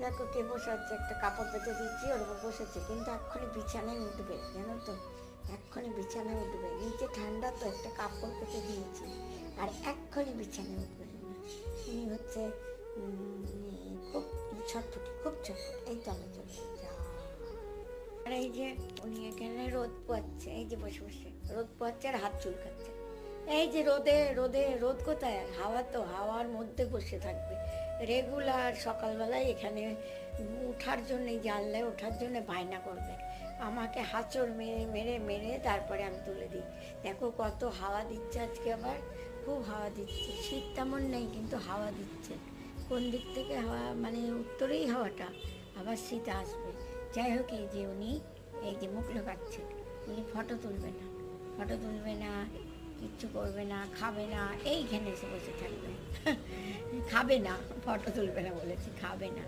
দেখো কে বসে আছে, একটা কাপড় পেতে দিচ্ছি, ওর উপর বসেছে, কিন্তু এক্ষুনি বিছানায় উঠবে, জানো তো, এক্ষুনি বিছানায় উঠবে। নিচে ঠান্ডা তো, একটা কাপড় পেতে দিয়েছি, আর এক্ষুনি বিছানায় উঠবে না। উনি হচ্ছে খুব ছটফটি, খুব ছটফটি। এই তো আমি চলে যা। আর এই যে উনি এখানে রোদ পোয়াচ্ছে, এই যে বসে বসে রোদ পোয়াচ্ছে আর হাত চুলকাচ্ছে। এই যে রোদে রোদে রোদ কোথায়, হাওয়া তো, হাওয়ার মধ্যে বসে থাকবে রেগুলার। সকালবেলায় এখানে ওঠার জন্য, এই জানলায় ওঠার জন্য বায়না করবে, আমাকে হাঁচড় মেরে মেরে মেরে তারপরে আমি তুলে দিই। দেখো কত হাওয়া দিচ্ছে আজকে, আবার খুব হাওয়া দিচ্ছে। শীত তেমন নেই, কিন্তু হাওয়া দিচ্ছে। কোন দিক থেকে হাওয়া, মানে উত্তরেই হাওয়াটা, আবার শীত আসবে। যাই হোক, এই যে উনি এই যে মুখ লোকাচ্ছে, উনি ফটো তুলবে না, ফটো তুলবে না, কিচ্ছু করবে না, খাবে না, এইখানে এসে বসে থাকবে। খাবে না, ফটো তুলবে না বলেছি, খাবে না।